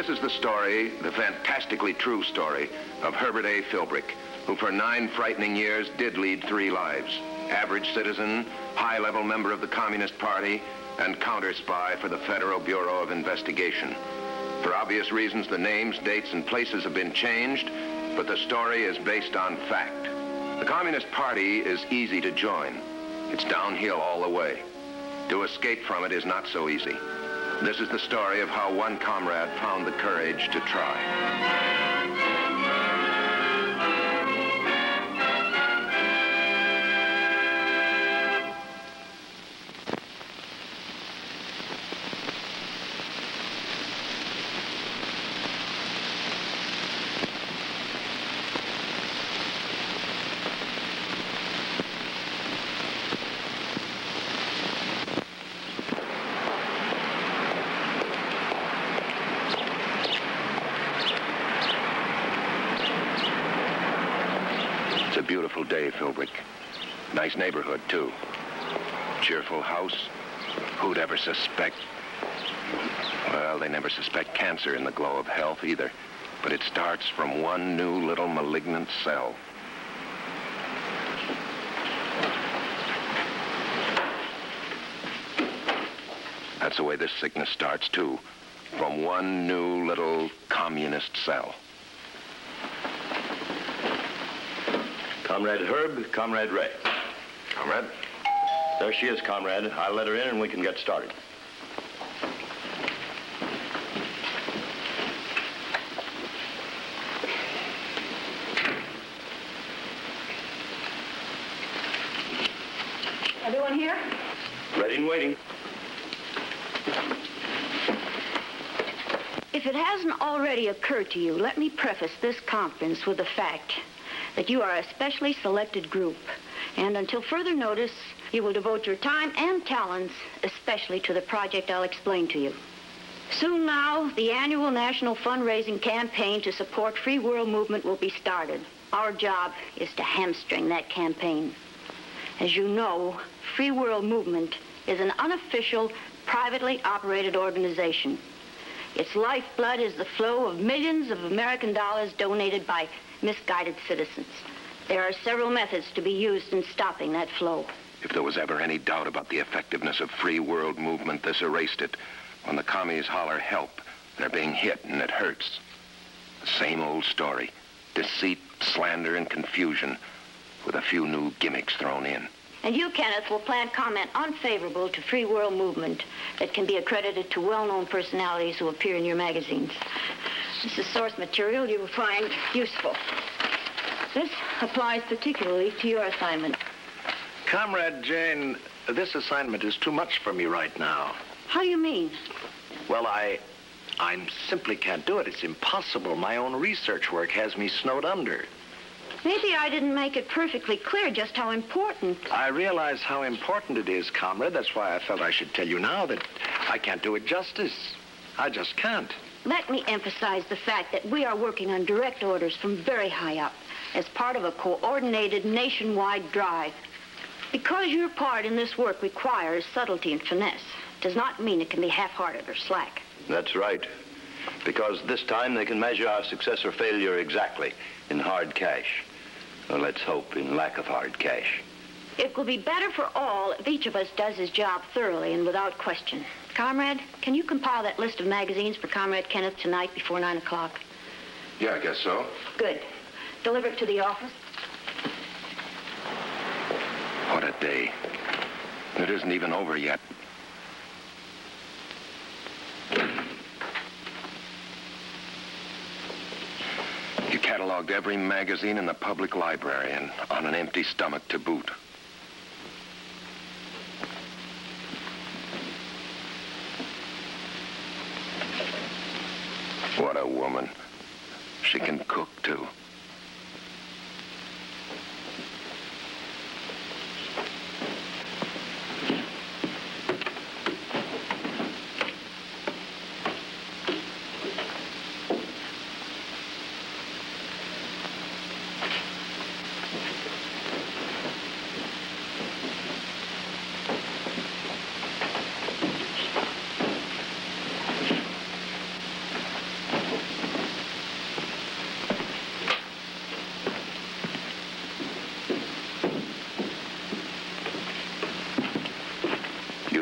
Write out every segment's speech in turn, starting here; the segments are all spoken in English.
This is the story, the fantastically true story, of Herbert A. Philbrick, who for 9 frightening years did lead 3 lives. Average citizen, high-level member of the Communist Party, and counter-spy for the Federal Bureau of Investigation. For obvious reasons, the names, dates, and places have been changed, but the story is based on fact. The Communist Party is easy to join. It's downhill all the way. To escape from it is not so easy. This is the story of how one comrade found the courage to try. It's a beautiful day, Philbrick. Nice neighborhood, too. Cheerful house. Who'd ever suspect? Well, they never suspect cancer in the glow of health either. But it starts from one new little malignant cell. That's the way this sickness starts, too. From one new little communist cell. Comrade Herb, Comrade Ray. Comrade? There she is, Comrade. I'll let her in and we can get started. Everyone here? Ready and waiting. If it hasn't already occurred to you, let me preface this conference with the fact that you are a specially selected group, and until further notice, you will devote your time and talents especially to the project I'll explain to you. Soon now, the annual national fundraising campaign to support Free World Movement will be started. Our job is to hamstring that campaign. As you know, Free World Movement is an unofficial, privately operated organization. Its lifeblood is the flow of millions of American dollars donated by misguided citizens. There are several methods to be used in stopping that flow. If there was ever any doubt about the effectiveness of Free World Movement, this erased it. When the commies holler help, they're being hit and it hurts. The same old story. Deceit, slander, and confusion, with a few new gimmicks thrown in. And you, Kenneth, will plant comment unfavorable to Free World Movement that can be accredited to well-known personalities who appear in your magazines. This is source material you will find useful. This applies particularly to your assignment. Comrade Jane, this assignment is too much for me right now. How do you mean? Well, I simply can't do it. It's impossible. My own research work has me snowed under. Maybe I didn't make it perfectly clear just how important. I realize how important it is, Comrade. That's why I felt I should tell you now that I can't do it justice. I just can't. Let me emphasize the fact that we are working on direct orders from very high up as part of a coordinated nationwide drive. Because your part in this work requires subtlety and finesse, does not mean it can be half-hearted or slack. That's right. Because this time they can measure our success or failure exactly in hard cash. Or let's hope in lack of hard cash. It will be better for all if each of us does his job thoroughly and without question. Comrade, can you compile that list of magazines for Comrade Kenneth tonight before 9 o'clock? Yeah, I guess so. Good. Deliver it to the office. What a day. It isn't even over yet. You cataloged every magazine in the public library and on an empty stomach to boot. What a woman. She can cook, too.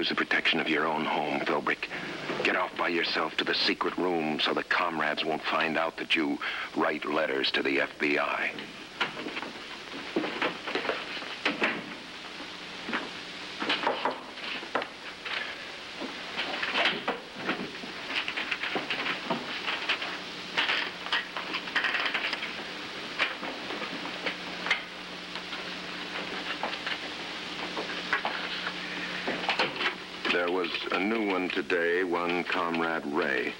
use the protection of your own home, Philbrick. Get off by yourself to the secret room so the comrades won't find out that you write letters to the FBI. There was a new one today, one Comrade Ray.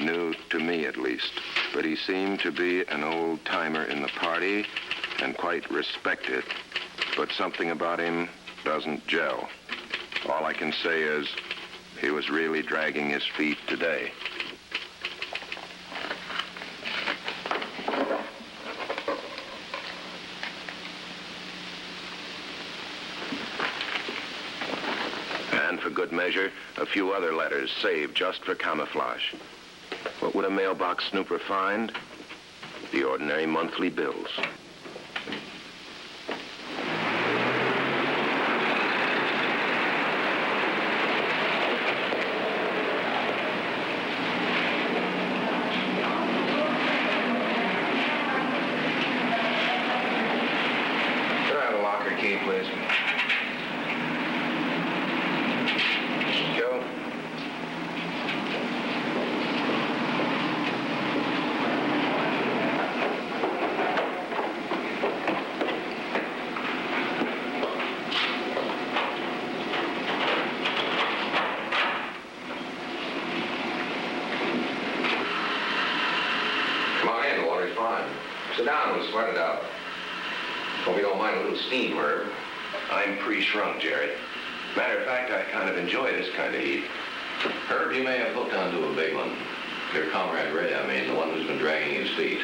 New to me, at least. But he seemed to be an old-timer in the party and quite respected. But something about him doesn't gel. All I can say is he was really dragging his feet today. And for good measure, a few other letters saved just for camouflage. What would a mailbox snooper find? The ordinary monthly bills. Could I have a locker key, please? Joe? Come on in, the water's fine. Sit down, we'll sweat it out. Hope you don't mind a little steam, Herb. I'm pre-shrunk, Jerry. Matter of fact, I kind of enjoy this kind of heat. Herb, you may have hooked onto a big one. Your Comrade Ray, I mean, the one who's been dragging his feet.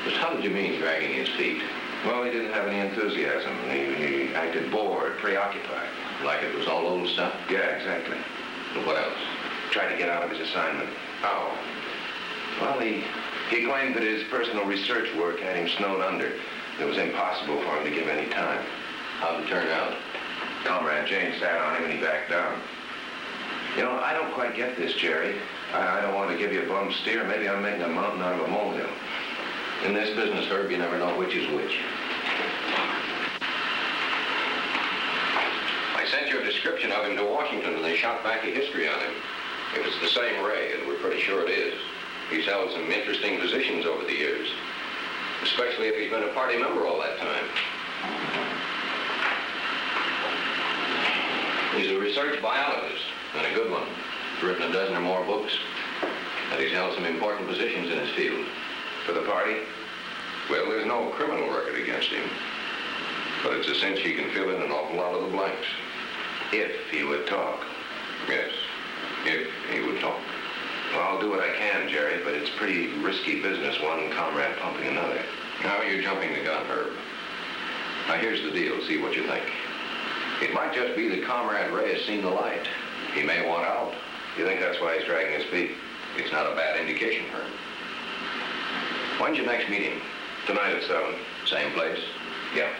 Just how did you mean dragging his feet? Well, he didn't have any enthusiasm. He acted bored, preoccupied. Like it was all old stuff? Yeah, exactly. And what else? Tried to get out of his assignment. How? Well, he claimed that his personal research work had him snowed under. It was impossible for him to give any time. How'd it turn out? Comrade Jane sat on him and he backed down. You know, I don't quite get this, Jerry. I don't want to give you a bum steer. Maybe I'm making a mountain out of a molehill. In this business, Herb, you never know which is which. I sent your description of him to Washington and they shot back a history on him. If it's the same Ray, and we're pretty sure it is, he's held some interesting positions over the years. Especially if he's been a party member all that time. He's a research biologist, and a good one. He's written a dozen or more books, and he's held some important positions in his field. For the party? Well, there's no criminal record against him, but it's a cinch he can fill in an awful lot of the blanks. If he would talk. Yes, if he would talk. Well, I'll do what I can, Jerry, but it's pretty risky business, one comrade pumping another. Now you're jumping the gun, Herb. Now here's the deal, see what you think. It might just be that Comrade Ray has seen the light. He may want out. You think that's why he's dragging his feet? It's not a bad indication, Herb. When's your next meeting? Tonight at 7. Same place? Yeah.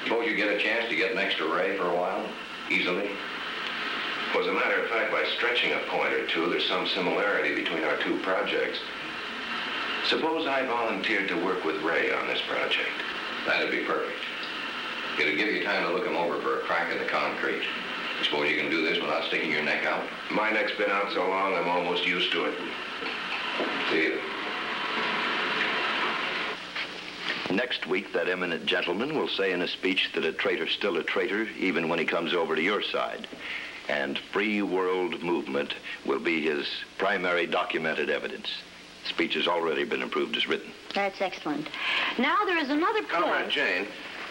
Suppose you get a chance to get next to Ray for a while? Easily? Well, as a matter of fact, by stretching a point or two, there's some similarity between our two projects. Suppose I volunteered to work with Ray on this project. That'd be perfect. It'll give you time to look him over for a crack in the concrete. Suppose you can do this without sticking your neck out? My neck's been out so long, I'm almost used to it. See you. Next week, that eminent gentleman will say in a speech that a traitor's still a traitor, even when he comes over to your side. And free world movement will be his primary documented evidence. The speech has already been approved as written. That's excellent. Now there is another Comrade point. Jane,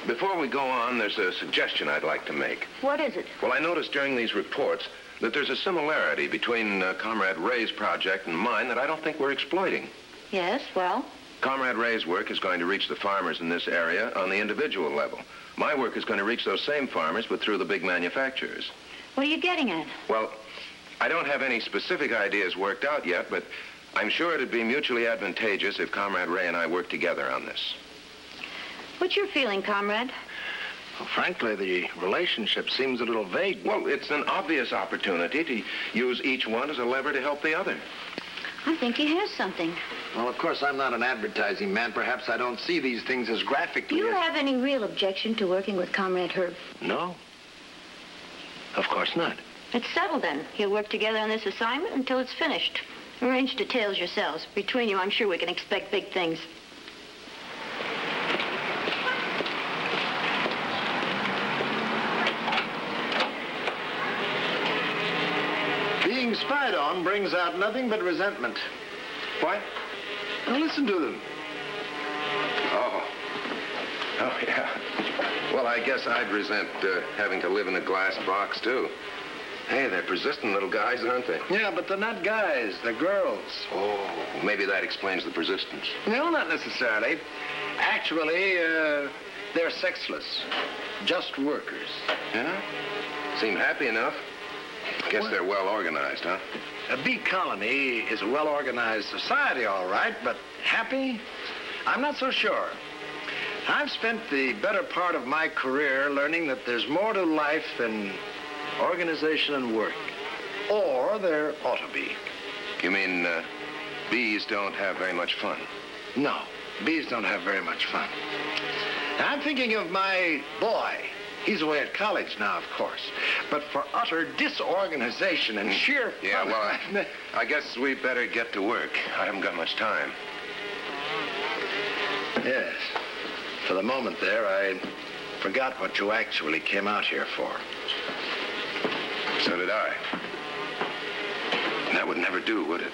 before we go on, there's a suggestion I'd like to make. What is it? Well, I noticed during these reports that there's a similarity between Comrade Ray's project and mine that I don't think we're exploiting. Yes, well? Comrade Ray's work is going to reach the farmers in this area on the individual level. My work is going to reach those same farmers, but through the big manufacturers. What are you getting at? Well, I don't have any specific ideas worked out yet, but I'm sure it'd be mutually advantageous if Comrade Ray and I worked together on this. What's your feeling, Comrade? Well, frankly, the relationship seems a little vague. Well, it's an obvious opportunity to use each one as a lever to help the other. I think he has something. Well, of course, I'm not an advertising man. Perhaps I don't see these things as Do graphically you as... have any real objection to working with Comrade Herb? No. Of course not. It's settled then. You'll work together on this assignment until it's finished. Arrange details yourselves. Between you, I'm sure we can expect big things. Being spied on brings out nothing but resentment. What? Now listen to them. Oh, yeah. Well, I guess I'd resent having to live in a glass box, too. Hey, they're persistent little guys, aren't they? Yeah, but they're not guys. They're girls. Oh, maybe that explains the persistence. No, not necessarily. Actually, they're sexless. Just workers. Yeah? Seem happy enough. Guess they're well organized, huh? A bee colony is a well-organized society, all right, but happy? I'm not so sure. I've spent the better part of my career learning that there's more to life than organization and work. Or there ought to be. You mean bees don't have very much fun? No, bees don't have very much fun. Now, I'm thinking of my boy. He's away at college now, of course. But for utter disorganization and sheer fun... Yeah, well, I guess we better get to work. I haven't got much time. Yes. For the moment there, I forgot what you actually came out here for. So did I. That would never do, would it?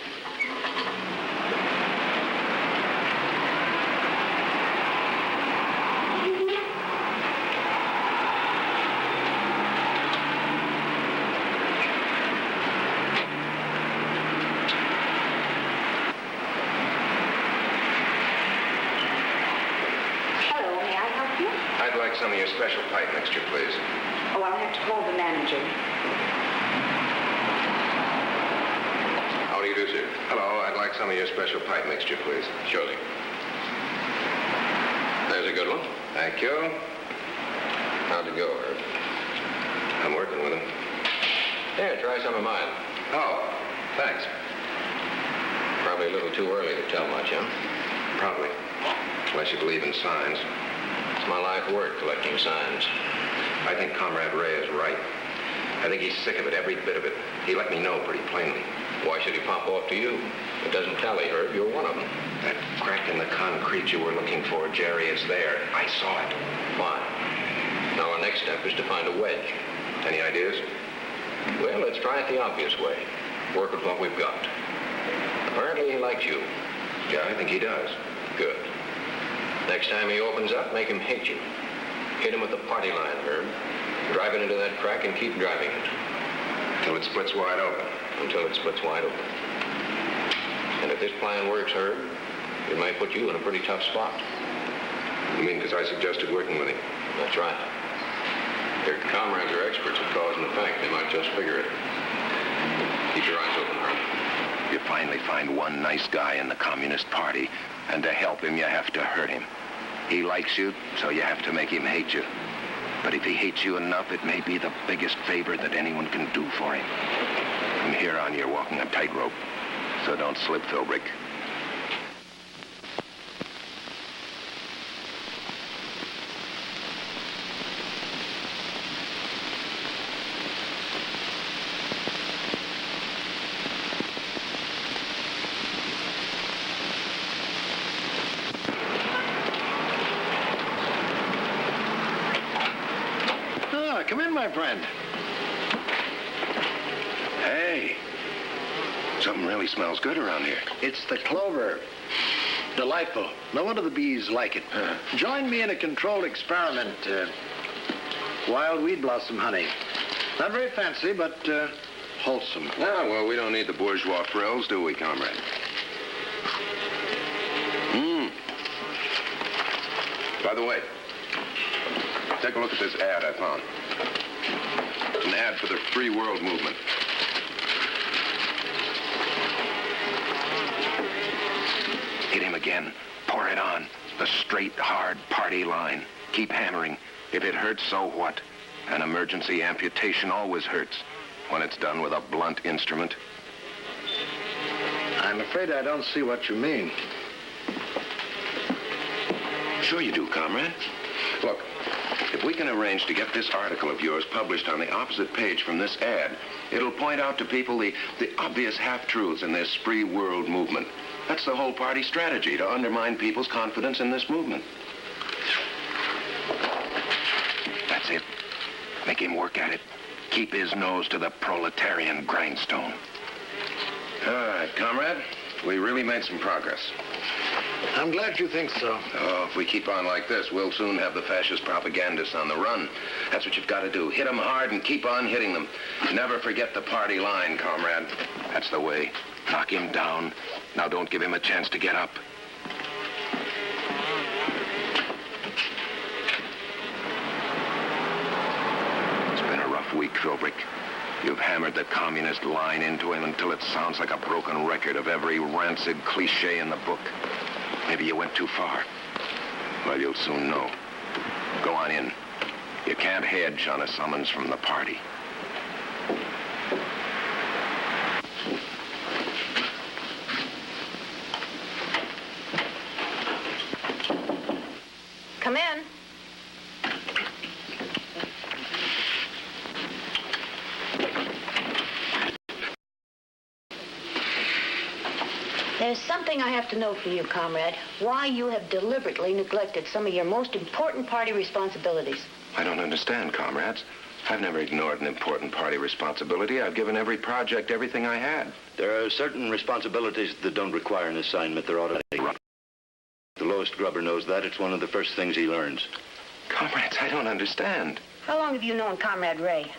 Hello, may I help you? I'd like some of your special pipe mixture, please. Oh, I'll have to call the manager. How do you do, sir? Hello, I'd like some of your special pipe mixture, please. Surely. There's a good one. Thank you. How'd it go, Herb? I'm working with him. Here, try some of mine. Oh, thanks. Probably a little too early to tell much, huh? Probably. Unless you believe in signs. It's my life work collecting signs. I think Comrade Ray is right. I think he's sick of it, every bit of it. He let me know pretty plainly. Why should he pop off to you? It doesn't tally, Herb. You're one of them. That crack in the concrete you were looking for, Jerry, is there. I saw it. Fine. Now our next step is to find a wedge. Any ideas? Well, let's try it the obvious way. Work with what we've got. Apparently he likes you. Yeah, I think he does. Good. Next time he opens up, make him hate you. Hit him with the party line, Herb. Drive it into that crack and keep driving it. Till it splits wide open. Until it splits wide open. And if this plan works, Herb, it might put you in a pretty tough spot. You mean because I suggested working with him? That's right. Your comrades are experts at cause and effect. They might just figure it. Keep your eyes open, Herb. You finally find one nice guy in the Communist Party, and to help him, you have to hurt him. He likes you, so you have to make him hate you. But if he hates you enough, it may be the biggest favor that anyone can do for him. From here on, you're walking a tightrope, so don't slip, Philbrick. Come in, my friend. Hey, something really smells good around here. It's the clover. Delightful. No wonder the bees like it. Join me in a controlled experiment. Wild weed blossom honey. Not very fancy, but wholesome. Ah, well, we don't need the bourgeois frills, do we, comrade? By the way, take a look at this ad I found. It's an ad for the Free World Movement. Hit him again. Pour it on. The straight, hard party line. Keep hammering. If it hurts, so what? An emergency amputation always hurts when it's done with a blunt instrument. I'm afraid I don't see what you mean. Sure you do, Comrade. Look, if we can arrange to get this article of yours published on the opposite page from this ad, it'll point out to people the obvious half-truths in this free world movement. That's the whole party strategy, to undermine people's confidence in this movement. That's it. Make him work at it. Keep his nose to the proletarian grindstone. All right, Comrade. We really made some progress. I'm glad you think so. Oh, if we keep on like this, we'll soon have the fascist propagandists on the run. That's what you've got to do. Hit them hard and keep on hitting them. Never forget the party line, Comrade. That's the way. Knock him down. Now don't give him a chance to get up. It's been a rough week, Philbrick. You've hammered the communist line into him until it sounds like a broken record of every rancid cliche in the book. Maybe you went too far. Well, you'll soon know. Go on in. You can't hedge on a summons from the party. Come in. There's something I have to know from you, Comrade. Why you have deliberately neglected some of your most important party responsibilities. I don't understand, comrades. I've never ignored an important party responsibility. I've given every project everything I had. There are certain responsibilities that don't require an assignment. They're automatic. The lowest grubber knows that. It's one of the first things he learns. Comrades, I don't understand. How long have you known Comrade Ray?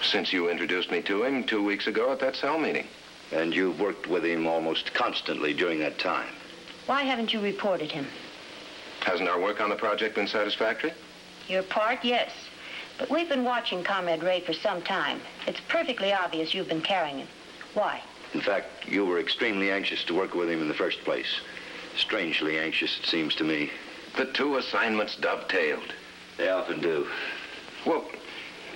Since you introduced me to him 2 weeks ago at that cell meeting. And you've worked with him almost constantly during that time. Why haven't you reported him? Hasn't our work on the project been satisfactory? Your part, yes. But we've been watching Comrade Ray for some time. It's perfectly obvious you've been carrying him. Why? In fact, you were extremely anxious to work with him in the first place. Strangely anxious, it seems to me. The two assignments dovetailed. They often do. Well,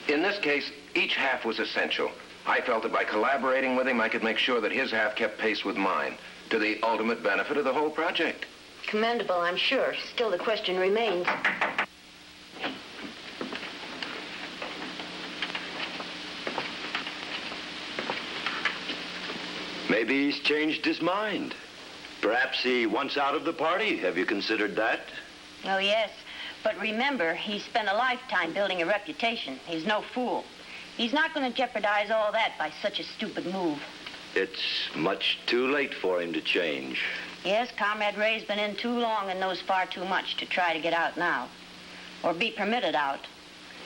in this case, each half was essential. I felt that by collaborating with him, I could make sure that his half kept pace with mine, to the ultimate benefit of the whole project. Commendable, I'm sure. Still, the question remains. Maybe he's changed his mind. Perhaps he wants out of the party. Have you considered that? Oh, yes. But remember, he's spent a lifetime building a reputation. He's no fool. He's not going to jeopardize all that by such a stupid move. It's much too late for him to change. Yes, Comrade Ray's been in too long and knows far too much to try to get out now. Or be permitted out.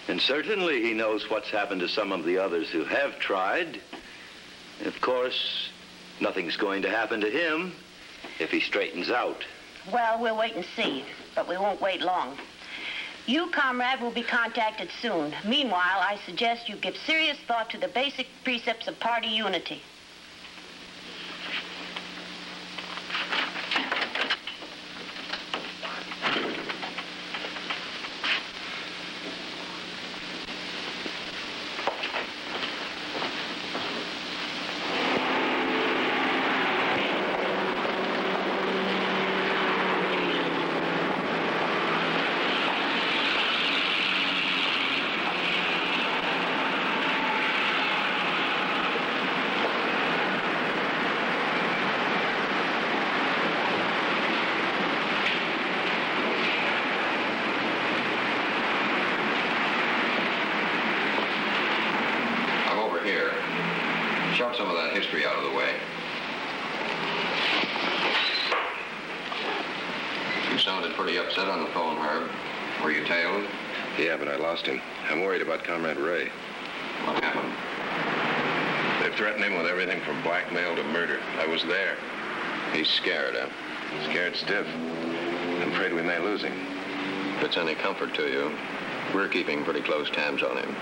And certainly he knows what's happened to some of the others who have tried. Of course, nothing's going to happen to him if he straightens out. Well, we'll wait and see, but we won't wait long. You, Comrade, will be contacted soon. Meanwhile, I suggest you give serious thought to the basic precepts of party unity. Shove some of that history out of the way. You sounded pretty upset on the phone, Herb. Were you tailed? Yeah, but I lost him. I'm worried about Comrade Ray. What happened? They've threatened him with everything from blackmail to murder. I was there. He's scared, huh? Scared stiff. I'm afraid we may lose him. If it's any comfort to you, we're keeping pretty close tabs on him.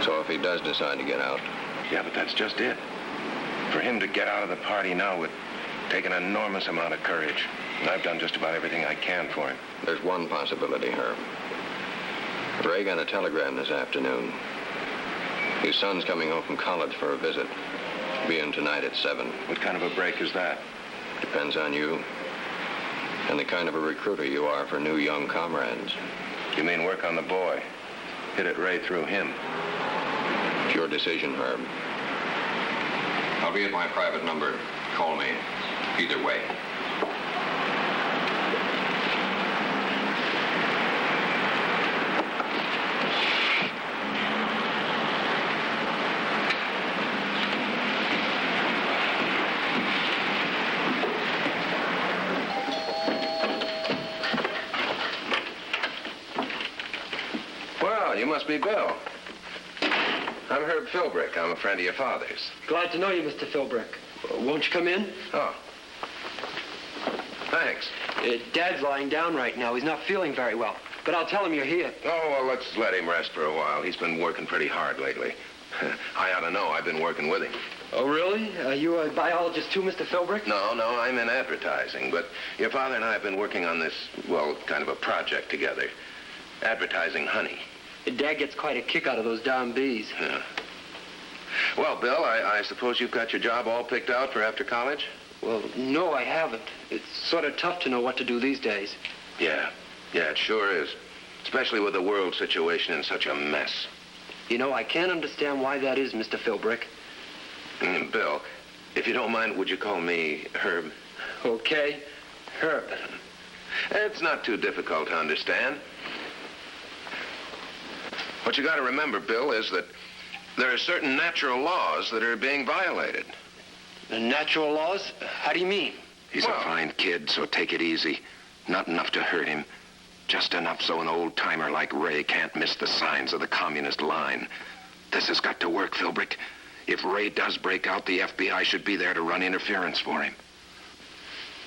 So if he does decide to get out... Yeah, but that's just it. For him to get out of the party now would take an enormous amount of courage. And I've done just about everything I can for him. There's one possibility, Herb. Ray got a telegram this afternoon. His son's coming home from college for a visit. Be in tonight at 7. What kind of a break is that? Depends on you. And the kind of a recruiter you are for new young comrades. You mean work on the boy? Hit it right through him. It's your decision, Herb. I'll be at my private number. Call me. Either way. Well, you must be Bill. I'm Herb Philbrick. I'm a friend of your father's. Glad to know you, Mr. Philbrick. Won't you come in? Oh. Thanks. Dad's lying down right now. He's not feeling very well. But I'll tell him you're here. Oh, well, let's let him rest for a while. He's been working pretty hard lately. I ought to know. I've been working with him. Oh, really? Are you a biologist too, Mr. Philbrick? No, I'm in advertising. But your father and I have been working on this, well, kind of a project together. Advertising honey. Dad gets quite a kick out of those darn bees. Yeah. Well, Bill, I suppose you've got your job all picked out for after college? Well, no, I haven't. It's sort of tough to know what to do these days. Yeah, it sure is. Especially with the world situation in such a mess. You know, I can't understand why that is, Mr. Philbrick. Bill, if you don't mind, would you call me Herb? Okay. Herb. It's not too difficult to understand. What you got to remember, Bill, is that there are certain natural laws that are being violated. The natural laws? How do you mean? He's a fine kid, so take it easy. Not enough to hurt him. Just enough so an old-timer like Ray can't miss the signs of the communist line. This has got to work, Philbrick. If Ray does break out, the FBI should be there to run interference for him.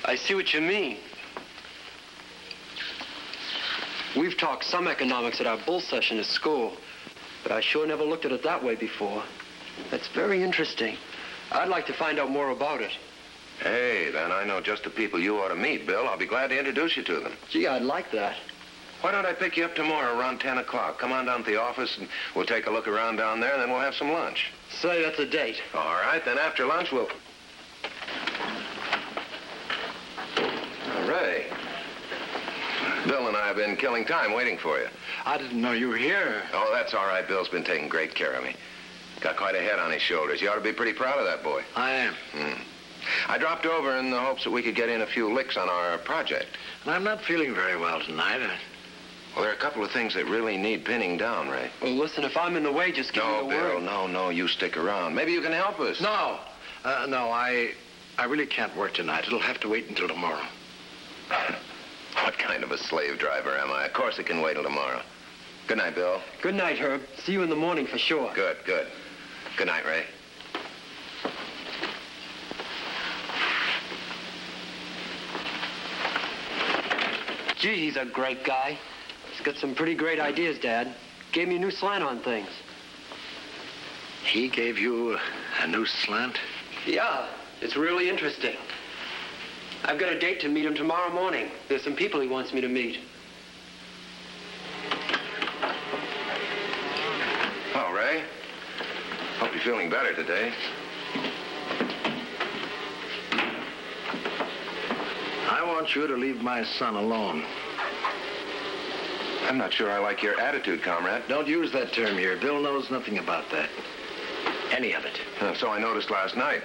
I see what you mean. We've talked some economics at our bull session at school, but I sure never looked at it that way before. That's very interesting. I'd like to find out more about it. Hey, then I know just the people you ought to meet, Bill. I'll be glad to introduce you to them. Gee, I'd like that. Why don't I pick you up tomorrow around 10 o'clock? Come on down to the office, and we'll take a look around down there, and then we'll have some lunch. Say that's a date. All right, then after lunch, we'll... Ray. Bill and I have been killing time waiting for you. I didn't know you were here. Oh, that's all right. Bill's been taking great care of me. Got quite a head on his shoulders. You ought to be pretty proud of that boy. I am. I dropped over in the hopes that we could get in a few licks on our project. And I'm not feeling very well tonight. Well, there are a couple of things that really need pinning down, Ray. Well, listen, if I'm in the way, just give me the word. No, you stick around. Maybe you can help us. No, I really can't work tonight. It'll have to wait until tomorrow. What kind of a slave driver am I? Of course it can wait till tomorrow. Good night, Bill. Good night, Herb. See you in the morning for sure. Good. Good night, Ray. Gee, he's a great guy. He's got some pretty great ideas, Dad. Gave me a new slant on things. He gave you a new slant? Yeah, it's really interesting. I've got a date to meet him tomorrow morning. There's some people he wants me to meet. Oh, Ray. Hope you're feeling better today. I want you to leave my son alone. I'm not sure I like your attitude, Comrade. Don't use that term here. Bill knows nothing about that. Any of it. So I noticed last night.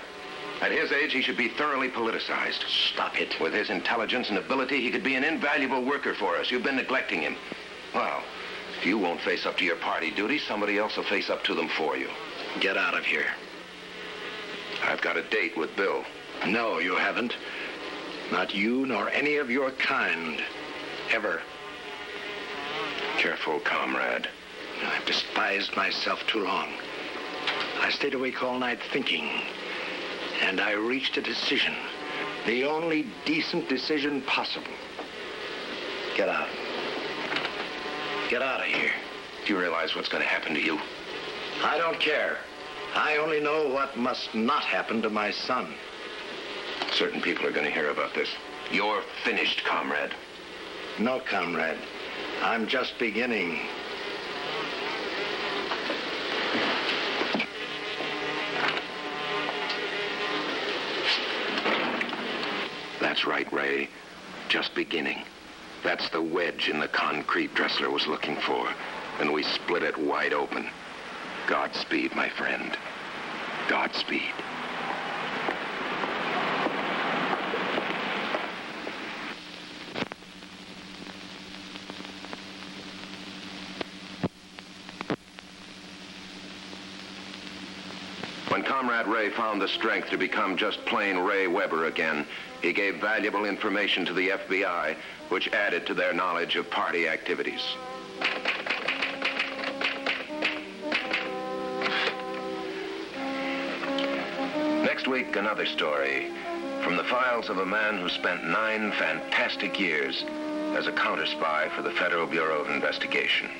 At his age, he should be thoroughly politicized. Stop it. With his intelligence and ability, he could be an invaluable worker for us. You've been neglecting him. Well, if you won't face up to your party duties, somebody else will face up to them for you. Get out of here. I've got a date with Bill. No, you haven't. Not you nor any of your kind. Ever. Careful, Comrade. I've despised myself too long. I stayed awake all night thinking. And I reached a decision. The only decent decision possible. Get out. Get out of here. Do you realize what's going to happen to you? I don't care. I only know what must not happen to my son. Certain people are going to hear about this. You're finished, Comrade. No, Comrade. I'm just beginning. That's right, Ray. Just beginning. That's the wedge in the concrete Dressler was looking for. And we split it wide open. Godspeed, my friend. Godspeed. When Comrade Ray found the strength to become just plain Ray Weber again, he gave valuable information to the FBI, which added to their knowledge of party activities. Next week, another story from the files of a man who spent 9 fantastic years as a counter-spy for the Federal Bureau of Investigation.